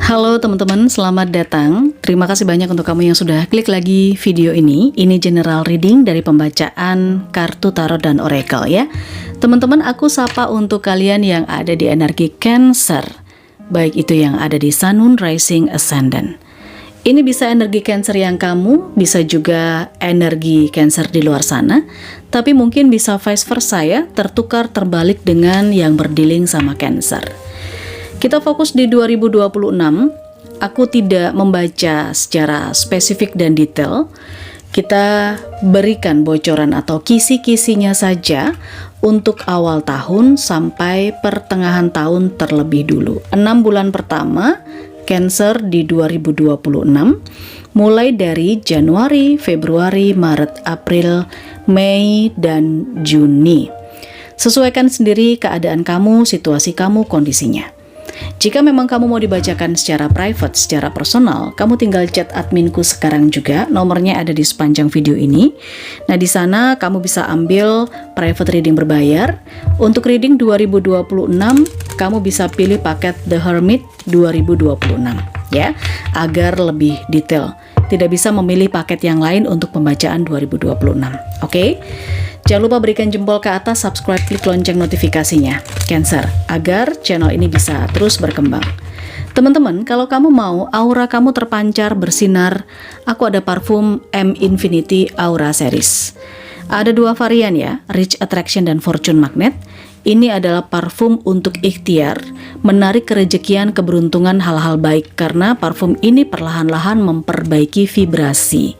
Halo teman-teman, selamat datang. Terima kasih banyak untuk kamu yang sudah klik lagi video ini. Ini general reading dari pembacaan kartu tarot dan oracle ya. Teman-teman, aku sapa untuk kalian yang ada di energi Cancer, baik itu yang ada di Sun, Moon, Rising, Ascendant. Ini bisa energi Cancer yang kamu, bisa juga energi Cancer di luar sana, tapi mungkin bisa vice versa ya, tertukar terbalik dengan yang berdealing sama Cancer. Kita fokus di 2026. Aku tidak membaca secara spesifik dan detail. Kita berikan bocoran atau kisi-kisinya saja untuk awal tahun sampai pertengahan tahun terlebih dulu. 6 bulan pertama Cancer di 2026, mulai dari Januari, Februari, Maret, April, Mei, dan Juni. Sesuaikan sendiri keadaan kamu, situasi kamu, kondisinya. Jika memang kamu mau dibacakan secara private, secara personal, kamu tinggal chat adminku sekarang juga. Nomornya ada di sepanjang video ini. Nah, di sana kamu bisa ambil private reading berbayar. Untuk reading 2026, kamu bisa pilih paket The Hermit 2026 ya, agar lebih detail. Tidak bisa memilih paket yang lain untuk pembacaan 2026. Oke? Jangan lupa berikan jempol ke atas, subscribe, klik lonceng notifikasinya, Cancer, agar channel ini bisa terus berkembang. Teman-teman, kalau kamu mau aura kamu terpancar, bersinar, aku ada parfum M Infinity Aura Series. Ada 2 varian ya, Rich Attraction dan Fortune Magnet. Ini adalah parfum untuk ikhtiar, menarik kerejekian, keberuntungan, hal-hal baik, karena parfum ini perlahan-lahan memperbaiki vibrasi.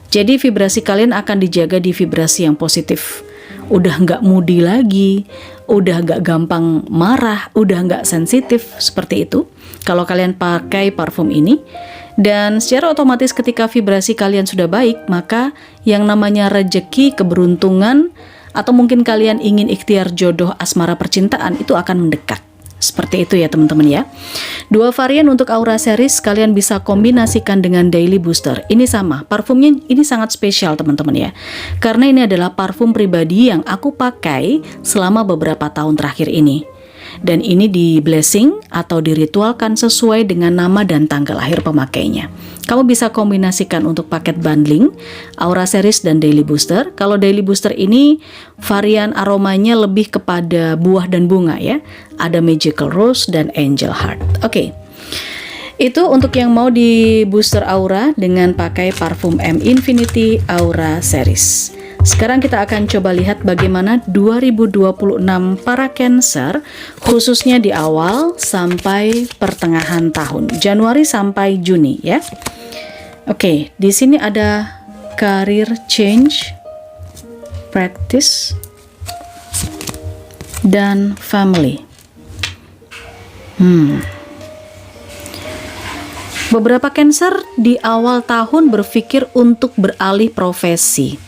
Jadi vibrasi kalian akan dijaga di vibrasi yang positif. Udah nggak moody lagi, udah nggak gampang marah, udah nggak sensitif seperti itu kalau kalian pakai parfum ini. Dan secara otomatis ketika vibrasi kalian sudah baik, maka yang namanya rejeki, keberuntungan, atau mungkin kalian ingin ikhtiar jodoh, asmara, percintaan, itu akan mendekat. Seperti itu ya teman-teman ya. 2 varian untuk Aura Series kalian bisa kombinasikan dengan Daily Booster. Ini sama, parfumnya ini sangat spesial teman-teman ya. Karena ini adalah parfum pribadi yang aku pakai selama beberapa tahun terakhir ini. Dan ini di blessing atau diritualkan sesuai dengan nama dan tanggal lahir pemakainya. Kamu bisa kombinasikan untuk paket bundling Aura Series dan Daily Booster. Kalau Daily Booster ini varian aromanya lebih kepada buah dan bunga ya. Ada Magical Rose dan Angel Heart. Oke. Itu untuk yang mau di booster aura dengan pakai parfum M Infinity Aura Series. Sekarang kita akan coba lihat bagaimana 2026 para Cancer, khususnya di awal sampai pertengahan tahun, Januari sampai Juni ya. Oke, di sini ada career change, practice, dan family. Beberapa Cancer di awal tahun berpikir untuk beralih profesi.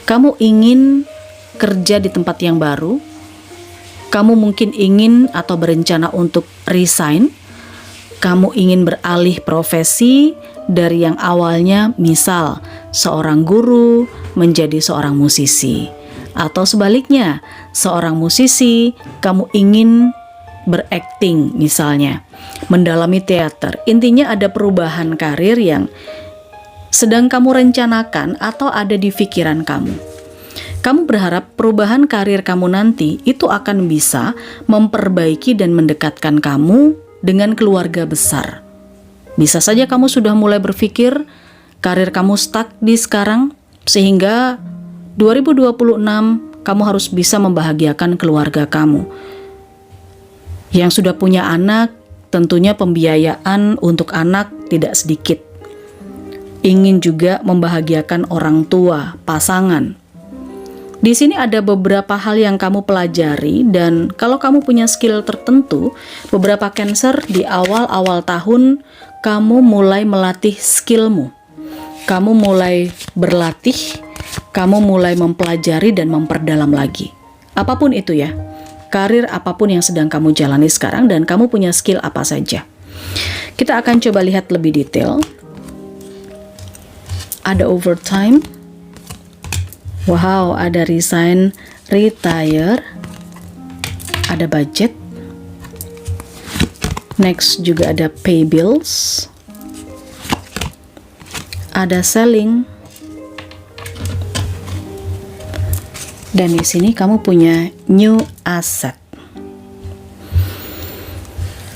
Kamu ingin kerja di tempat yang baru, kamu mungkin ingin atau berencana untuk resign, kamu ingin beralih profesi dari yang awalnya misal seorang guru menjadi seorang musisi, atau sebaliknya seorang musisi kamu ingin berakting misalnya, mendalami teater. Intinya ada perubahan karir yang sedang kamu rencanakan atau ada di pikiran kamu. Kamu berharap perubahan karir kamu nanti itu akan bisa memperbaiki dan mendekatkan kamu dengan keluarga besar. Bisa saja kamu sudah mulai berpikir karir kamu stuck di sekarang, sehingga 2026 kamu harus bisa membahagiakan keluarga kamu. Yang sudah punya anak, tentunya pembiayaan untuk anak tidak sedikit. Ingin juga membahagiakan orang tua, pasangan. Di sini ada beberapa hal yang kamu pelajari, dan kalau kamu punya skill tertentu, beberapa Cancer di awal-awal tahun kamu mulai melatih skillmu. Kamu mulai berlatih, kamu mulai mempelajari dan memperdalam lagi. Apapun itu ya, karir apapun yang sedang kamu jalani sekarang, dan kamu punya skill apa saja. Kita akan coba lihat lebih detail. Ada overtime, wow, ada resign, retire, ada budget, Next juga ada pay bills, ada selling, dan di sini kamu punya new asset.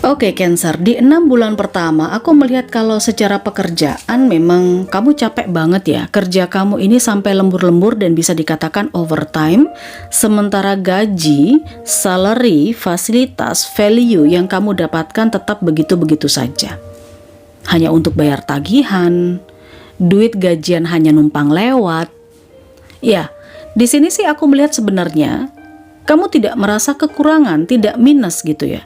Oke, Cancer, di 6 bulan pertama aku melihat kalau secara pekerjaan memang kamu capek banget ya. Kerja kamu ini sampai lembur-lembur dan bisa dikatakan overtime. Sementara gaji, salary, fasilitas, value yang kamu dapatkan tetap begitu-begitu saja. Hanya untuk bayar tagihan, duit gajian hanya numpang lewat. Ya, di sini sih aku melihat sebenarnya kamu tidak merasa kekurangan, tidak minus gitu ya.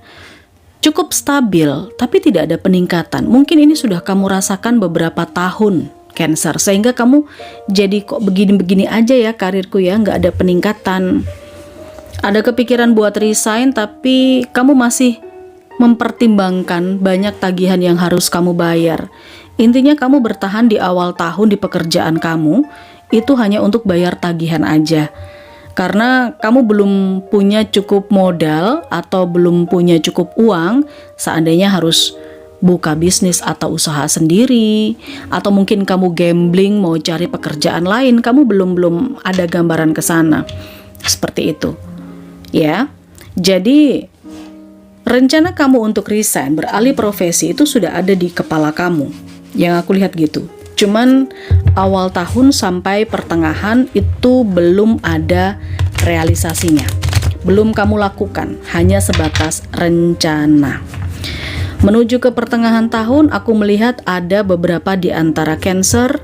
Cukup stabil, tapi tidak ada peningkatan. Mungkin ini sudah kamu rasakan beberapa tahun, Cancer, sehingga kamu jadi kok begini-begini aja ya karirku ya, nggak ada peningkatan. Ada kepikiran buat resign, tapi kamu masih mempertimbangkan banyak tagihan yang harus kamu bayar. Intinya kamu bertahan di awal tahun di pekerjaan kamu, itu hanya untuk bayar tagihan aja. Karena kamu belum punya cukup modal atau belum punya cukup uang, seandainya harus buka bisnis atau usaha sendiri, atau mungkin kamu gambling mau cari pekerjaan lain, kamu belum ada gambaran ke sana. Seperti itu. Ya. Jadi rencana kamu untuk resign, beralih profesi itu sudah ada di kepala kamu. Yang aku lihat gitu. Cuman awal tahun sampai pertengahan itu belum ada realisasinya. Belum kamu lakukan, hanya sebatas rencana. Menuju ke pertengahan tahun, aku melihat ada beberapa di antara Cancer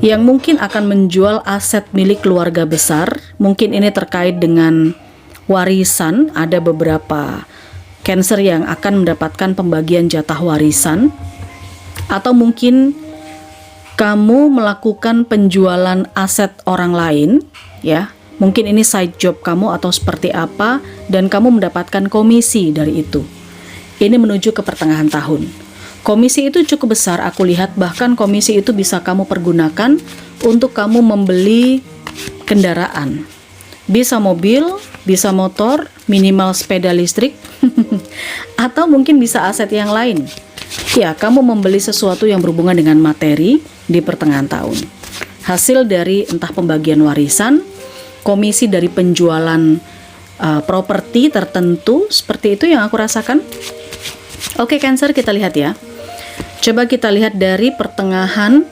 yang mungkin akan menjual aset milik keluarga besar. Mungkin ini terkait dengan warisan, ada beberapa Cancer yang akan mendapatkan pembagian jatah warisan. Atau mungkin kamu melakukan penjualan aset orang lain, ya. Mungkin ini side job kamu atau seperti apa, dan kamu mendapatkan komisi dari itu. Ini menuju ke pertengahan tahun. Komisi itu cukup besar, aku lihat bahkan komisi itu bisa kamu pergunakan untuk kamu membeli kendaraan. Bisa mobil, bisa motor, minimal sepeda listrik, atau mungkin bisa aset yang lain. Ya, kamu membeli sesuatu yang berhubungan dengan materi di pertengahan tahun. Hasil dari entah pembagian warisan, komisi dari penjualan properti tertentu, seperti itu yang aku rasakan. Oke, Cancer, kita lihat ya. Coba kita lihat dari pertengahan.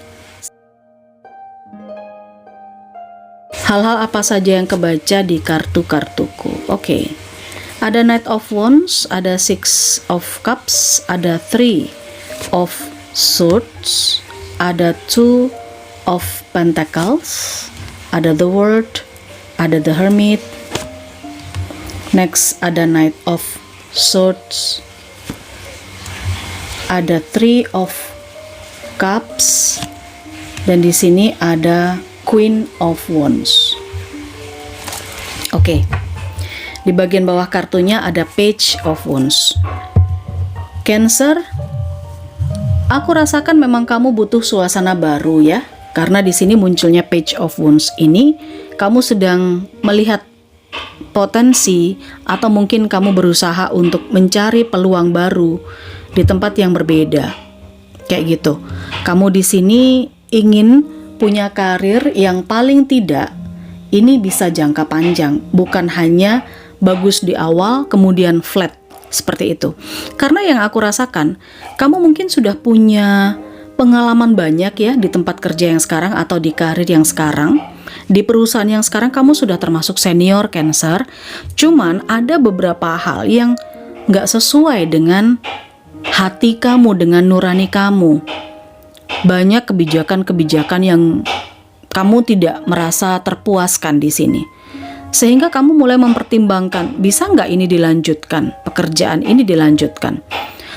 Hal-hal apa saja yang kebaca di kartu-kartuku. Oke. Ada Knight of Wands, ada Six of Cups, ada Three of Swords, ada Two of Pentacles, ada The World, ada The Hermit. Next ada Knight of Swords, ada Three of Cups, dan di sini ada Queen of Wands. Oke. Di bagian bawah kartunya ada Page of Wands. Cancer, aku rasakan memang kamu butuh suasana baru ya. Karena di sini munculnya Page of Wands ini, kamu sedang melihat potensi atau mungkin kamu berusaha untuk mencari peluang baru di tempat yang berbeda. Kayak gitu. Kamu di sini ingin punya karir yang paling tidak ini bisa jangka panjang, bukan hanya bagus di awal kemudian flat seperti itu. Karena yang aku rasakan, kamu mungkin sudah punya pengalaman banyak ya di tempat kerja yang sekarang atau di karir yang sekarang. Di perusahaan yang sekarang kamu sudah termasuk senior, Cancer. Cuman ada beberapa hal yang gak sesuai dengan hati kamu, dengan nurani kamu. Banyak kebijakan-kebijakan yang kamu tidak merasa terpuaskan di sini. Sehingga kamu mulai mempertimbangkan, bisa nggak ini dilanjutkan, pekerjaan ini dilanjutkan.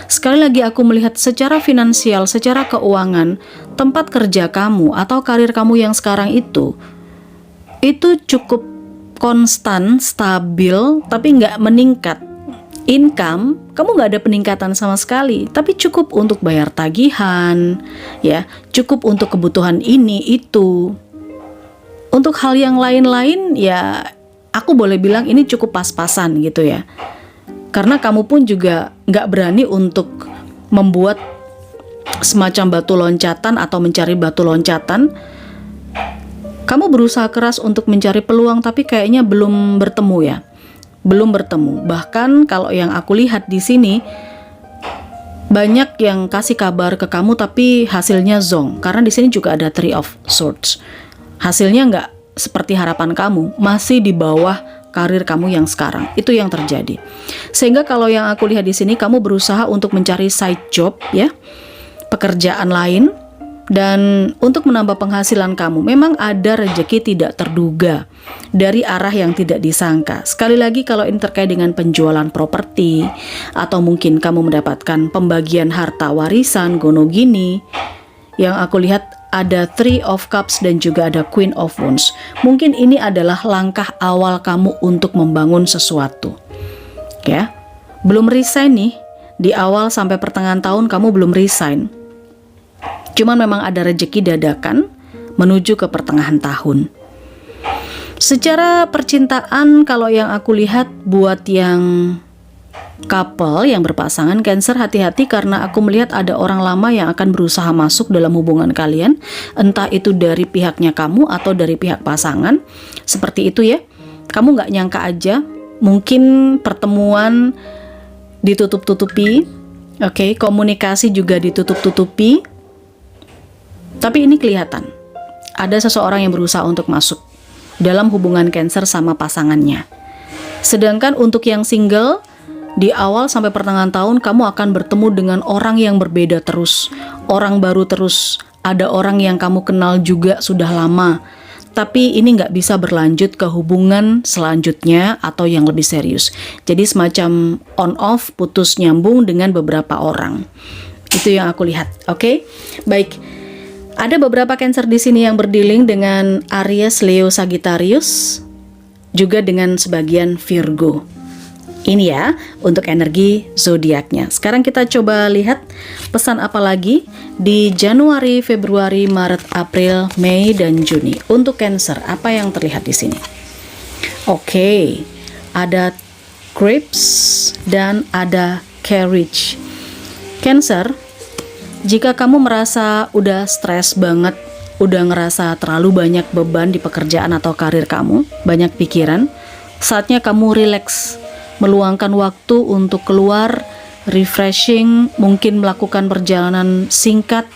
Sekali lagi aku melihat secara finansial, secara keuangan, tempat kerja kamu atau karir kamu yang sekarang itu cukup konstan, stabil, tapi nggak meningkat. Income, kamu nggak ada peningkatan sama sekali, tapi cukup untuk bayar tagihan, ya, cukup untuk kebutuhan ini, itu. Untuk hal yang lain-lain, ya, aku boleh bilang ini cukup pas-pasan gitu ya. Karena kamu pun juga nggak berani untuk membuat semacam batu loncatan atau mencari batu loncatan. Kamu berusaha keras untuk mencari peluang, tapi kayaknya belum bertemu ya. Belum bertemu. Bahkan kalau yang aku lihat di sini, banyak yang kasih kabar ke kamu tapi hasilnya zonk. Karena di sini juga ada Three of Swords. Hasilnya nggak seperti harapan kamu, masih di bawah karir kamu yang sekarang. Itu yang terjadi. Sehingga kalau yang aku lihat di sini, kamu berusaha untuk mencari side job ya, pekerjaan lain, dan untuk menambah penghasilan kamu. Memang ada rezeki tidak terduga dari arah yang tidak disangka. Sekali lagi, kalau ini terkait dengan penjualan properti, atau mungkin kamu mendapatkan pembagian harta warisan, gonogini, yang aku lihat ada Three of Cups dan juga ada Queen of Wands. Mungkin ini adalah langkah awal kamu untuk membangun sesuatu. Ya, belum resign nih, di awal sampai pertengahan tahun kamu belum resign. Cuman memang ada rezeki dadakan menuju ke pertengahan tahun. Secara percintaan, kalau yang aku lihat buat yang couple yang berpasangan Cancer, hati-hati karena aku melihat ada orang lama yang akan berusaha masuk dalam hubungan kalian, entah itu dari pihaknya kamu atau dari pihak pasangan. Seperti itu ya. Kamu nggak nyangka aja, mungkin pertemuan ditutup-tutupi, oke, komunikasi juga ditutup-tutupi. Tapi ini kelihatan ada seseorang yang berusaha untuk masuk dalam hubungan Cancer sama pasangannya. Sedangkan untuk yang single, di awal sampai pertengahan tahun kamu akan bertemu dengan orang yang berbeda terus, orang baru terus. Ada orang yang kamu kenal juga sudah lama, tapi ini nggak bisa berlanjut ke hubungan selanjutnya atau yang lebih serius. Jadi semacam on off, putus nyambung dengan beberapa orang. Itu yang aku lihat. Oke, baik. Ada beberapa Cancer di sini yang berdealing dengan Aries, Leo, Sagittarius, juga dengan sebagian Virgo. Ini ya untuk energi zodiaknya. Sekarang kita coba lihat pesan apa lagi di Januari, Februari, Maret, April, Mei, dan Juni. Untuk Cancer, apa yang terlihat di sini? Oke, ada Grapes dan ada Carriage. Cancer, jika kamu merasa udah stres banget, udah ngerasa terlalu banyak beban di pekerjaan atau karir kamu, banyak pikiran, saatnya kamu relax, meluangkan waktu untuk keluar, refreshing, mungkin melakukan perjalanan singkat.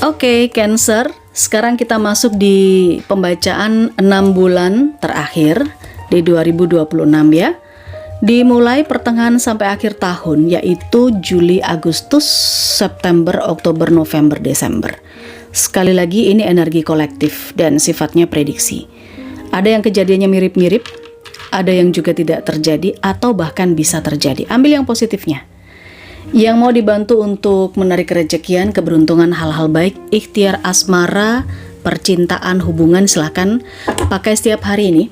Oke, Cancer, sekarang kita masuk di pembacaan 6 bulan terakhir di 2026 ya. Dimulai pertengahan sampai akhir tahun, yaitu Juli, Agustus, September, Oktober, November, Desember. Sekali lagi, ini energi kolektif dan sifatnya prediksi. Ada yang kejadiannya mirip-mirip, ada yang juga tidak terjadi atau bahkan bisa terjadi. Ambil yang positifnya. Yang mau dibantu untuk menarik rezekian, keberuntungan, hal-hal baik, ikhtiar asmara, percintaan, hubungan, silahkan pakai setiap hari ini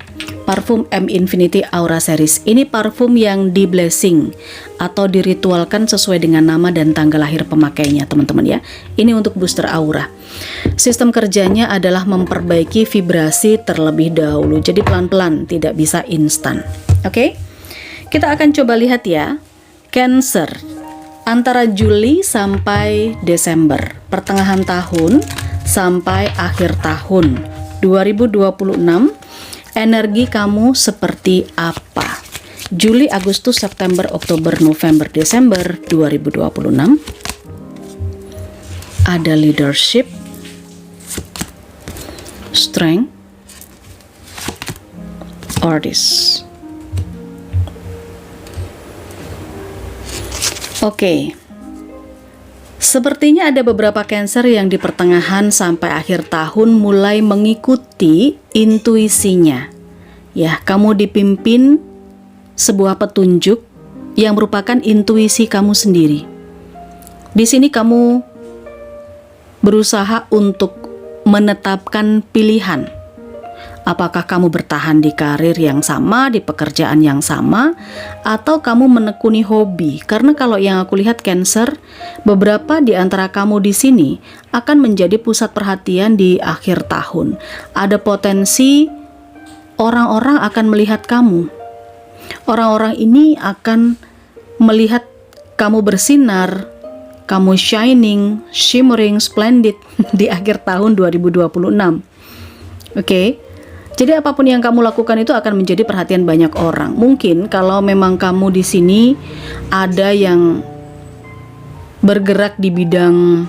parfum M Infinity Aura Series. Ini parfum yang di blessing atau diritualkan sesuai dengan nama dan tanggal lahir pemakainya, teman-teman ya. Ini untuk booster aura. Sistem kerjanya adalah memperbaiki vibrasi terlebih dahulu, jadi pelan-pelan, tidak bisa instan. Oke? Kita akan coba lihat ya, Cancer. Antara Juli sampai Desember, pertengahan tahun sampai akhir tahun 2026, energi kamu seperti apa? Juli, Agustus, September, Oktober, November, Desember 2026. Ada leadership, strength, artist. Oke, sepertinya ada beberapa Cancer yang di pertengahan sampai akhir tahun mulai mengikuti intuisinya. Ya, kamu dipimpin sebuah petunjuk yang merupakan intuisi kamu sendiri. Di sini kamu berusaha untuk menetapkan pilihan. Apakah kamu bertahan di karir yang sama, di pekerjaan yang sama, atau kamu menekuni hobi? Karena kalau yang aku lihat Cancer, beberapa di antara kamu di sini akan menjadi pusat perhatian di akhir tahun. Ada potensi orang-orang akan melihat kamu. Orang-orang ini akan melihat kamu bersinar, kamu shining, shimmering, splendid di akhir tahun 2026. Oke? Jadi apapun yang kamu lakukan itu akan menjadi perhatian banyak orang. Mungkin kalau memang kamu di sini ada yang bergerak di bidang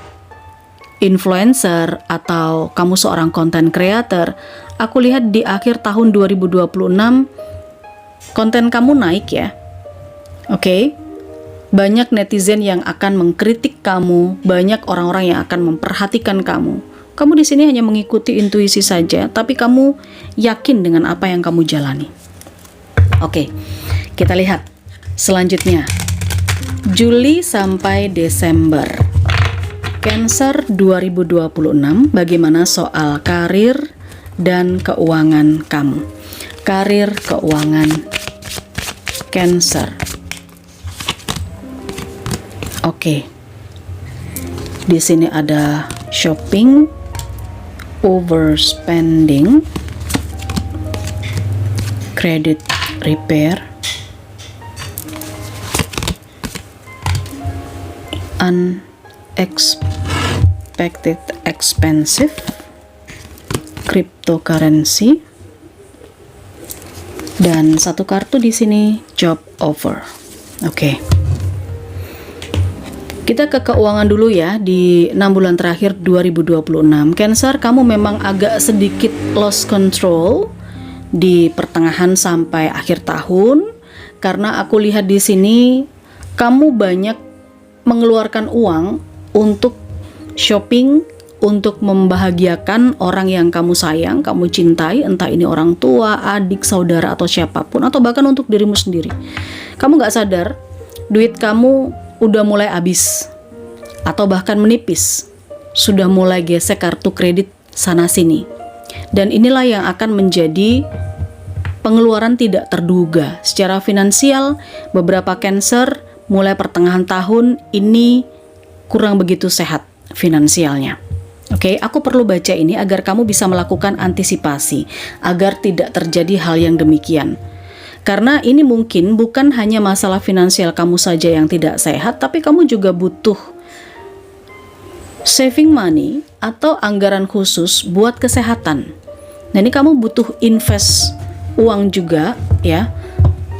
influencer atau kamu seorang content creator, aku lihat di akhir tahun 2026 konten kamu naik ya. Oke. Banyak netizen yang akan mengkritik kamu, banyak orang-orang yang akan memperhatikan kamu. Kamu di sini hanya mengikuti intuisi saja, tapi kamu yakin dengan apa yang kamu jalani. Oke, kita lihat selanjutnya. Juli sampai Desember. Cancer 2026, bagaimana soal karir dan keuangan kamu? Karir, keuangan Cancer. Oke. Di sini ada shopping, overspending, credit repair, unexpected expensive, cryptocurrency, dan satu kartu di sini job offer. Oke. Kita ke keuangan dulu ya di 6 bulan terakhir 2026. Cancer, kamu memang agak sedikit lost control di pertengahan sampai akhir tahun karena aku lihat di sini kamu banyak mengeluarkan uang untuk shopping, untuk membahagiakan orang yang kamu sayang, kamu cintai, entah ini orang tua, adik, saudara atau siapapun, atau bahkan untuk dirimu sendiri. Kamu gak sadar duit kamu udah mulai habis atau bahkan menipis, sudah mulai gesek kartu kredit sana sini, dan inilah yang akan menjadi pengeluaran tidak terduga secara finansial. Beberapa Cancer mulai pertengahan tahun ini kurang begitu sehat finansialnya. Oke, aku perlu baca ini agar kamu bisa melakukan antisipasi agar tidak terjadi hal yang demikian. Karena ini mungkin bukan hanya masalah finansial kamu saja yang tidak sehat, tapi kamu juga butuh saving money atau anggaran khusus buat kesehatan. Nah, ini kamu butuh invest uang juga ya,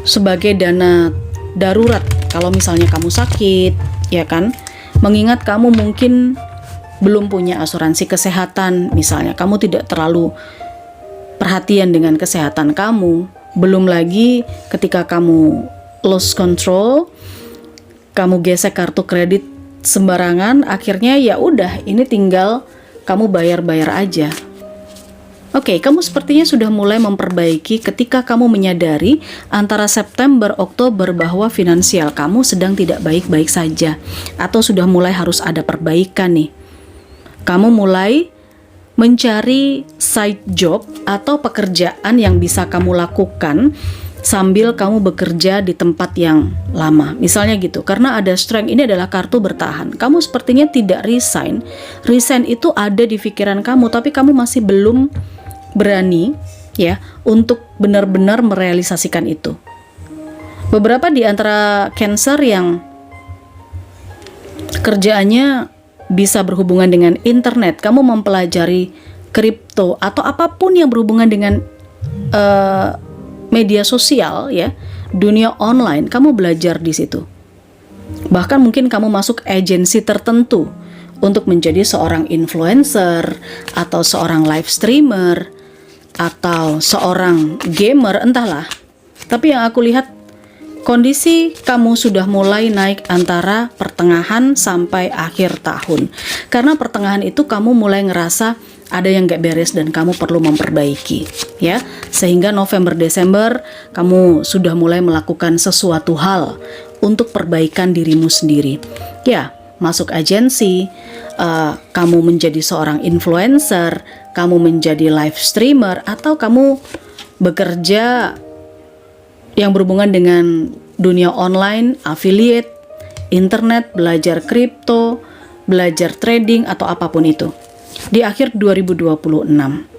sebagai dana darurat kalau misalnya kamu sakit, ya kan? Mengingat kamu mungkin belum punya asuransi kesehatan, misalnya kamu tidak terlalu perhatian dengan kesehatan kamu. Belum lagi ketika kamu lost control, kamu gesek kartu kredit sembarangan, akhirnya ya udah, ini tinggal kamu bayar-bayar aja. Oke, kamu sepertinya sudah mulai memperbaiki ketika kamu menyadari antara September, Oktober bahwa finansial kamu sedang tidak baik-baik saja, atau sudah mulai harus ada perbaikan nih. Kamu mulai mencari side job atau pekerjaan yang bisa kamu lakukan sambil kamu bekerja di tempat yang lama, misalnya gitu. Karena ada strength, ini adalah kartu bertahan. Kamu sepertinya tidak resign. Resign itu ada di pikiran kamu, tapi kamu masih belum berani ya untuk benar-benar merealisasikan itu. Beberapa di antara Cancer yang kerjaannya bisa berhubungan dengan internet, kamu mempelajari kripto atau apapun yang berhubungan dengan media sosial ya, dunia online, kamu belajar di situ. Bahkan mungkin kamu masuk agensi tertentu untuk menjadi seorang influencer atau seorang live streamer atau seorang gamer, entahlah. Tapi yang aku lihat, kondisi kamu sudah mulai naik antara pertengahan sampai akhir tahun. Karena pertengahan itu kamu mulai ngerasa ada yang gak beres dan kamu perlu memperbaiki ya. Sehingga November, Desember kamu sudah mulai melakukan sesuatu hal untuk perbaikan dirimu sendiri. Ya, masuk agensi, kamu menjadi seorang influencer, kamu menjadi live streamer, atau kamu bekerja yang berhubungan dengan dunia online, affiliate, internet, belajar kripto, belajar trading, atau apapun itu di akhir 2026.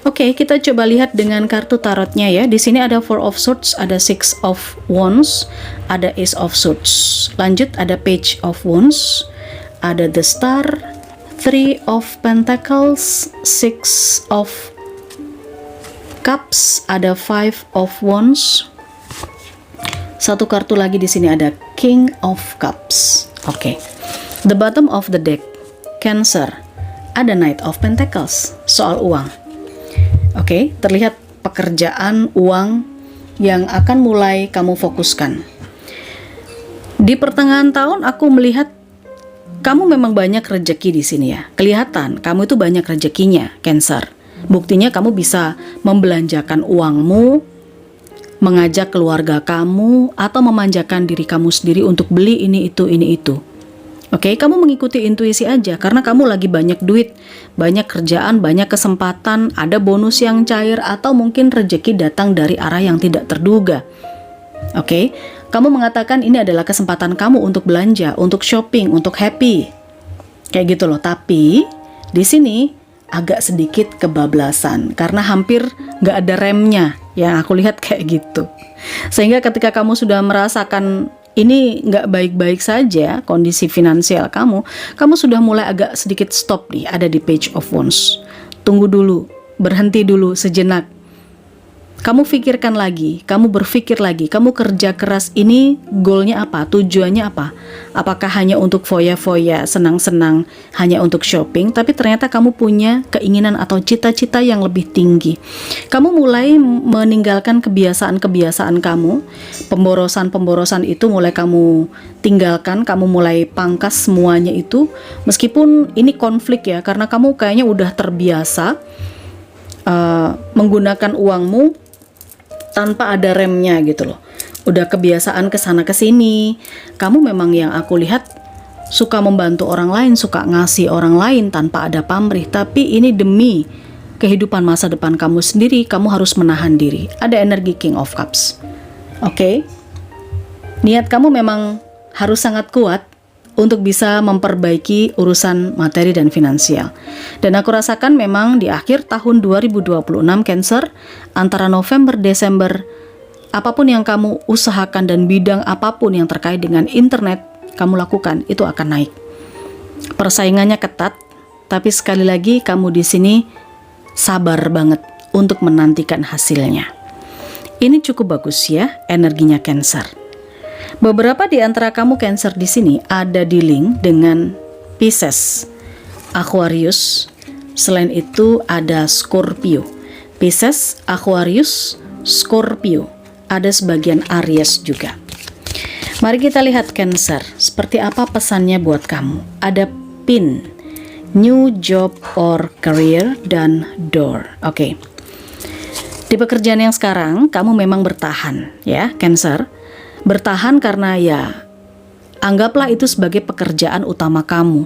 Oke, kita coba lihat dengan kartu tarotnya ya. Di sini ada Four of Swords, ada Six of Wands, ada Ace of Swords. Lanjut ada Page of Wands, ada The Star, Three of Pentacles, Six of Cups, ada Five of Wands. Satu kartu lagi di sini ada King of Cups. Oke. The bottom of the deck, Cancer, ada Knight of Pentacles, soal uang. Oke, terlihat pekerjaan, uang yang akan mulai kamu fokuskan. Di pertengahan tahun aku melihat kamu memang banyak rezeki di sini ya. Kelihatan kamu itu banyak rezekinya, Cancer. Buktinya kamu bisa membelanjakan uangmu, mengajak keluarga kamu, atau memanjakan diri kamu sendiri untuk beli ini itu. Oke, kamu mengikuti intuisi aja karena kamu lagi banyak duit, banyak kerjaan, banyak kesempatan, ada bonus yang cair, atau mungkin rezeki datang dari arah yang tidak terduga. Oke, kamu mengatakan ini adalah kesempatan kamu untuk belanja, untuk shopping, untuk happy. Kayak gitu loh, tapi di sini agak sedikit kebablasan karena hampir nggak ada remnya, yang aku lihat kayak gitu. Sehingga ketika kamu sudah merasakan ini nggak baik-baik saja kondisi finansial kamu sudah mulai agak sedikit stop nih, ada di Page of Wands. Tunggu dulu, berhenti dulu sejenak. Kamu pikirkan lagi, kamu berpikir lagi, kamu kerja keras ini goalnya apa, tujuannya apa? Apakah hanya untuk foya-foya, senang-senang, hanya untuk shopping, tapi ternyata kamu punya keinginan atau cita-cita yang lebih tinggi. Kamu mulai meninggalkan kebiasaan-kebiasaan kamu, pemborosan-pemborosan itu mulai kamu tinggalkan, kamu mulai pangkas semuanya itu, meskipun ini konflik ya, karena kamu kayaknya udah terbiasa menggunakan uangmu tanpa ada remnya gitu loh. Udah kebiasaan kesana kesini. Kamu memang yang aku lihat suka membantu orang lain, suka ngasih orang lain tanpa ada pamrih. Tapi ini demi kehidupan masa depan kamu sendiri, kamu harus menahan diri. Ada energi King of Cups. Oke. Niat kamu memang harus sangat kuat untuk bisa memperbaiki urusan materi dan finansial. Dan aku rasakan memang di akhir tahun 2026 Cancer, antara November, Desember, apapun yang kamu usahakan dan bidang apapun yang terkait dengan internet kamu lakukan, itu akan naik. Persaingannya ketat, tapi sekali lagi kamu di sini sabar banget untuk menantikan hasilnya. Ini cukup bagus ya, energinya Cancer. Beberapa di antara kamu Cancer di sini ada di link dengan Pisces, Aquarius. Selain itu ada Scorpio. Pisces, Aquarius, Scorpio. Ada sebagian Aries juga. Mari kita lihat Cancer, seperti apa pesannya buat kamu. Ada pin, new job or career, dan door. Oke. Di pekerjaan yang sekarang kamu memang bertahan ya Cancer. Bertahan karena ya anggaplah itu sebagai pekerjaan utama kamu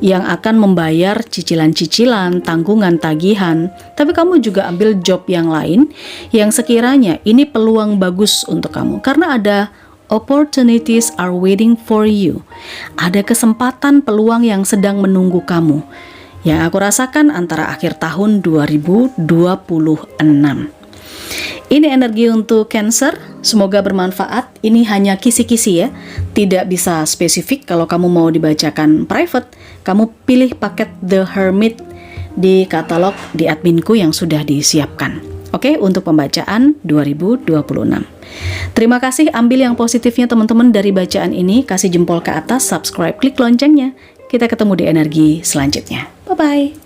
yang akan membayar cicilan-cicilan, tanggungan, tagihan. Tapi kamu juga ambil job yang lain yang sekiranya ini peluang bagus untuk kamu karena ada opportunities are waiting for you. Ada kesempatan, peluang yang sedang menunggu kamu. Yang aku rasakan antara akhir tahun 2026. Ini energi untuk Cancer, semoga bermanfaat. Ini hanya kisi-kisi ya, tidak bisa spesifik. Kalau kamu mau dibacakan private, kamu pilih paket The Hermit di katalog di adminku yang sudah disiapkan. Oke, untuk pembacaan 2026. Terima kasih, ambil yang positifnya teman-teman dari bacaan ini, kasih jempol ke atas, subscribe, klik loncengnya. Kita ketemu di energi selanjutnya. Bye-bye.